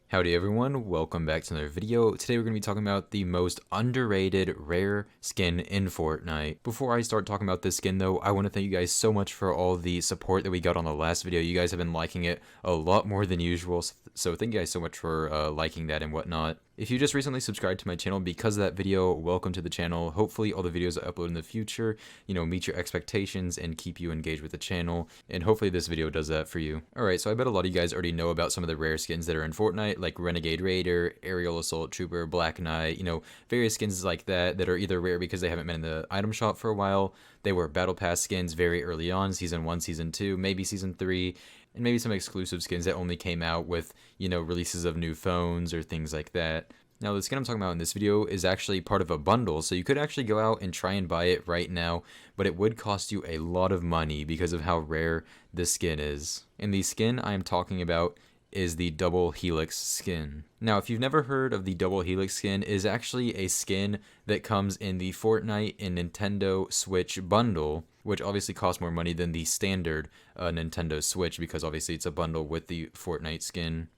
Howdy everyone, welcome back to another video. Today we're going to be talking about the most underrated rare skin in Fortnite. Before I start talking about this skin though, I want to thank you guys so much for all the support that we got on the last video. You guys have been liking it a lot more than usual, so thank you guys so much for liking that and whatnot. If you just recently subscribed to my channel because of that video, welcome to the channel. Hopefully all the videos I upload in the future, meet your expectations and keep you engaged with the channel. And hopefully this video does that for you. Alright, so I bet a lot of you guys already know about some of the rare skins that are in Fortnite, like Renegade Raider, Aerial Assault Trooper, Black Knight, various skins like that are either rare because they haven't been in the item shop for a while. They were Battle Pass skins very early on, Season 1, Season 2, maybe Season 3, and maybe some exclusive skins that only came out with, releases of new phones or things like that. Now, the skin I'm talking about in this video is actually part of a bundle, so you could actually go out and try and buy it right now, but it would cost you a lot of money because of how rare this skin is. And the skin I am talking about is the Double Helix skin. Now, if you've never heard of the Double Helix skin, it is actually a skin that comes in the Fortnite and Nintendo Switch bundle, which obviously costs more money than the standard Nintendo Switch because obviously it's a bundle with the Fortnite skin.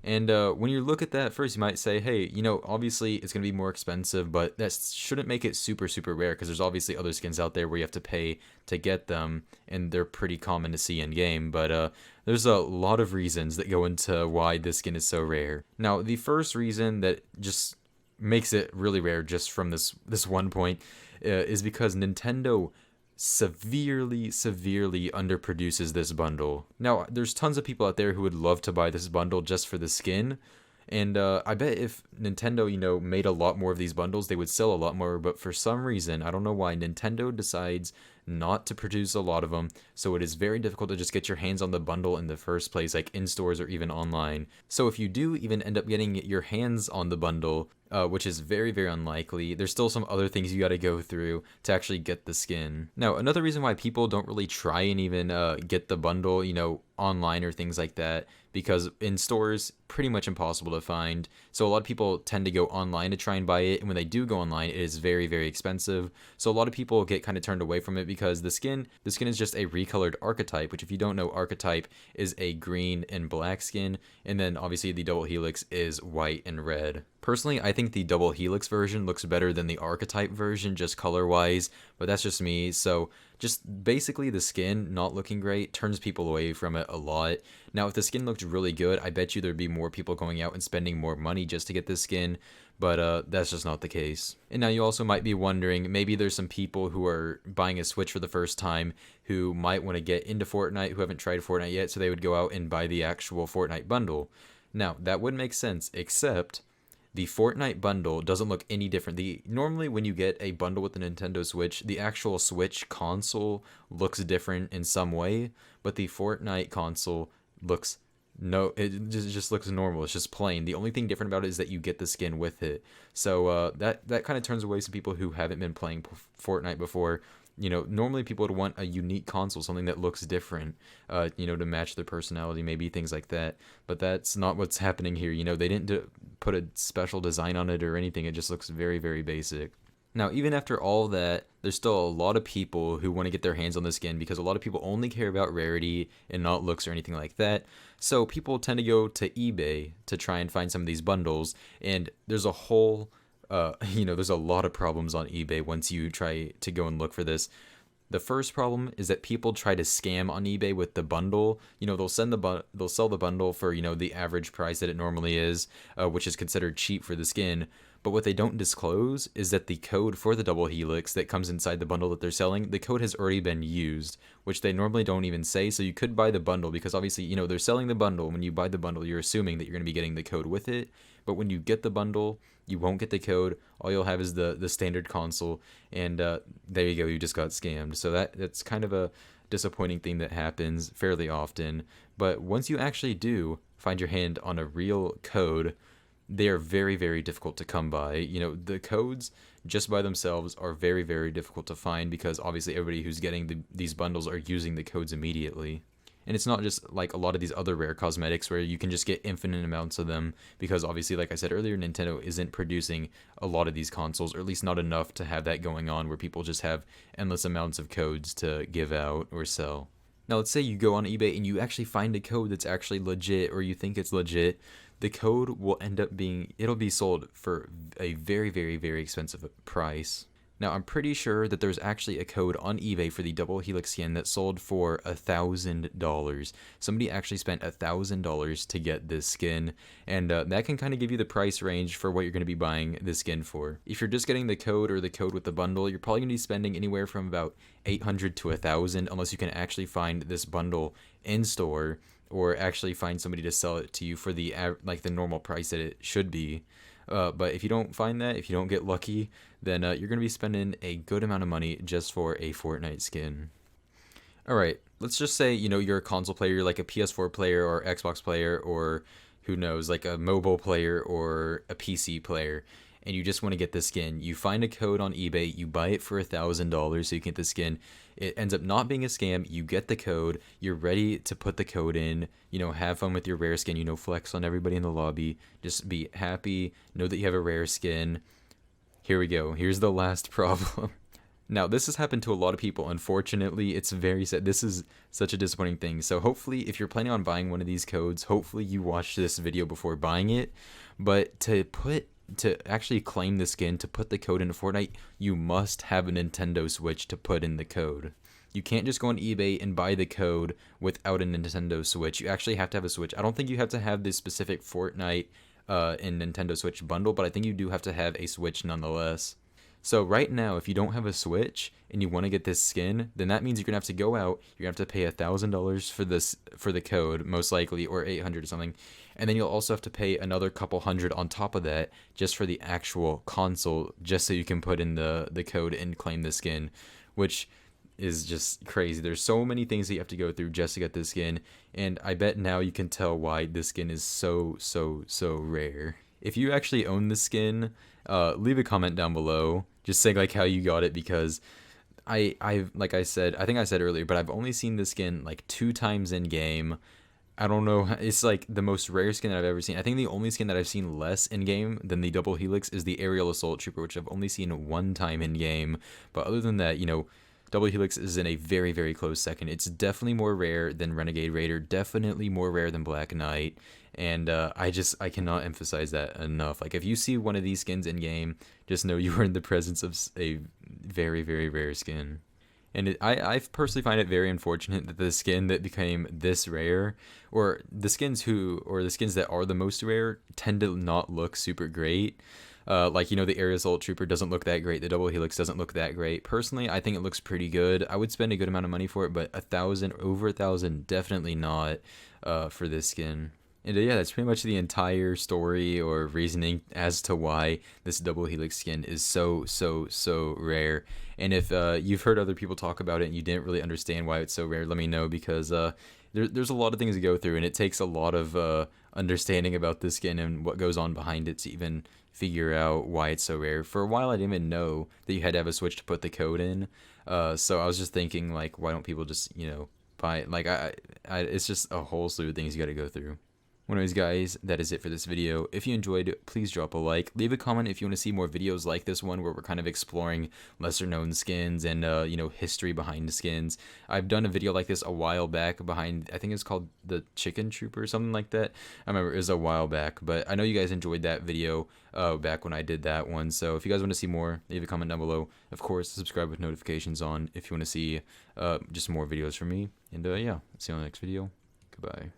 And when you look at that first, you might say, hey, obviously it's going to be more expensive, but that shouldn't make it super, super rare because there's obviously other skins out there where you have to pay to get them, and they're pretty common to see in game. But there's a lot of reasons that go into why this skin is so rare. Now, the first reason that just makes it really rare just from this one point is because Nintendo severely underproduces this bundle. Now, there's tons of people out there who would love to buy this bundle just for the skin, and I bet if Nintendo, made a lot more of these bundles, they would sell a lot more, but for some reason, I don't know why, Nintendo decides not to produce a lot of them, so it is very difficult to just get your hands on the bundle in the first place, like in stores or even online. So if you do even end up getting your hands on the bundle, which is very, very unlikely, there's still some other things you got to go through to actually get the skin. Now, another reason why people don't really try and even get the bundle, online or things like that, because in stores, pretty much impossible to find. So a lot of people tend to go online to try and buy it, and when they do go online, it is very, very expensive. So a lot of people get kind of turned away from it because the skin is just a recolored archetype, which if you don't know, archetype is a green and black skin, and then obviously the Double Helix is white and red. Personally, I think the Double Helix version looks better than the archetype version, just color-wise, but that's just me. So just basically the skin not looking great turns people away from it a lot. Now, if the skin looked really good, I bet you there'd be more people going out and spending more money just to get this skin, but that's just not the case. And now you also might be wondering, maybe there's some people who are buying a Switch for the first time who might want to get into Fortnite, who haven't tried Fortnite yet, so they would go out and buy the actual Fortnite bundle. Now, that would make sense, except the Fortnite bundle doesn't look any different. Normally when you get a bundle with the Nintendo Switch, the actual Switch console looks different in some way, but the Fortnite console looks it just looks normal. It's just plain. The only thing different about it is that you get the skin with it. So that kind of turns away some people who haven't been playing Fortnite before. Normally people would want a unique console, something that looks different, to match their personality, maybe things like that. But that's not what's happening here. They didn't put a special design on it or anything. It just looks very, very basic. Now, even after all that, there's still a lot of people who want to get their hands on the skin because a lot of people only care about rarity and not looks or anything like that. So people tend to go to eBay to try and find some of these bundles, and there's a whole there's a lot of problems on eBay once you try to go and look for this. The first problem is that people try to scam on eBay with the bundle. They'll sell the bundle for, the average price that it normally is, which is considered cheap for the skin. But what they don't disclose is that the code for the Double Helix that comes inside the bundle that they're selling, the code has already been used, which they normally don't even say. So you could buy the bundle because obviously, they're selling the bundle. When you buy the bundle, you're assuming that you're going to be getting the code with it. But when you get the bundle, you won't get the code. All you'll have is the standard console, and there you go. You just got scammed. So that's kind of a disappointing thing that happens fairly often. But once you actually do find your hand on a real code, they are very, very difficult to come by. The codes just by themselves are very, very difficult to find because obviously everybody who's getting these bundles are using the codes immediately. And it's not just like a lot of these other rare cosmetics where you can just get infinite amounts of them because obviously, like I said earlier, Nintendo isn't producing a lot of these consoles, or at least not enough to have that going on where people just have endless amounts of codes to give out or sell. Now, let's say you go on eBay and you actually find a code that's actually legit, or you think it's legit. the code will end up being, it'll be sold for a very, very, very expensive price. Now, I'm pretty sure that there's actually a code on eBay for the Double Helix skin that sold for $1,000. Somebody actually spent $1,000 to get this skin, and that can kind of give you the price range for what you're going to be buying this skin for. If you're just getting the code or the code with the bundle, you're probably going to be spending anywhere from about $800 to $1,000, unless you can actually find this bundle in store or actually find somebody to sell it to you for the like the normal price that it should be. But if you don't find that, if you don't get lucky, then you're going to be spending a good amount of money just for a Fortnite skin. Alright, let's just say, you're a console player, like a PS4 player or Xbox player, or who knows, like a mobile player or a PC player, and you just want to get the skin. You find a code on eBay, you buy it for $1,000 so you can get the skin. It ends up not being a scam. You get the code, you're ready to put the code in, have fun with your rare skin, flex on everybody in the lobby, just be happy, know that you have a rare skin. Here we go. Here's the last problem. Now, this has happened to a lot of people. Unfortunately, it's very sad. This is such a disappointing thing. So hopefully, if you're planning on buying one of these codes, hopefully you watch this video before buying it. But to actually claim the skin, to put the code into Fortnite, you must have a Nintendo Switch to put in the code. You can't just go on eBay and buy the code without a Nintendo Switch. You actually have to have a Switch. I don't think you have to have this specific Fortnite and Nintendo Switch bundle, but I think you do have to have a Switch nonetheless. So right now, if you don't have a Switch and you want to get this skin, then that means you're gonna have to go out. You're gonna have to pay $1,000 for the code, most likely, or $800 or something, and then you'll also have to pay another couple hundred on top of that just for the actual console, just so you can put in the code and claim the skin, which is just crazy. There's so many things that you have to go through just to get this skin, and I bet now you can tell why this skin is so rare. If you actually own the skin, leave a comment down below. Just say like how you got it, because I like I said, I think I said earlier, but I've only seen this skin like 2 times in game. I don't know, it's like the most rare skin that I've ever seen. I think the only skin that I've seen less in game than the Double Helix is the Aerial Assault Trooper, which I've only seen 1 time in game. But other than that, Double Helix is in a very, very close second. It's definitely more rare than Renegade Raider, definitely more rare than Black Knight, and I cannot emphasize that enough. Like, if you see one of these skins in game, just know you are in the presence of a very, very rare skin. And I personally find it very unfortunate that the skin that became this rare, or the skins that are the most rare, tend to not look super great. Like, the Aerial Assault Trooper doesn't look that great. The Double Helix doesn't look that great. Personally, I think it looks pretty good. I would spend a good amount of money for it, but over $1,000, definitely not for this skin. And yeah, that's pretty much the entire story or reasoning as to why this Double Helix skin is so rare. And if you've heard other people talk about it and you didn't really understand why it's so rare, let me know, because there's a lot of things to go through, and it takes a lot of understanding about this skin and what goes on behind it to even figure out why it's so rare. For a while, I didn't even know that you had to have a Switch to put the code in. So I was just thinking, like, why don't people just, buy it? Like, it's just a whole slew of things you got to go through. Anyways, guys, that is it for this video. If you enjoyed, please drop a like. Leave a comment if you want to see more videos like this one, where we're kind of exploring lesser known skins and history behind the skins. I've done a video like this a while back behind, I think it's called the Chicken Trooper or something like that. I remember it was a while back, but I know you guys enjoyed that video back when I did that one. So if you guys want to see more, leave a comment down below. Of course, subscribe with notifications on if you want to see just more videos from me. And yeah, see you on the next video. Goodbye.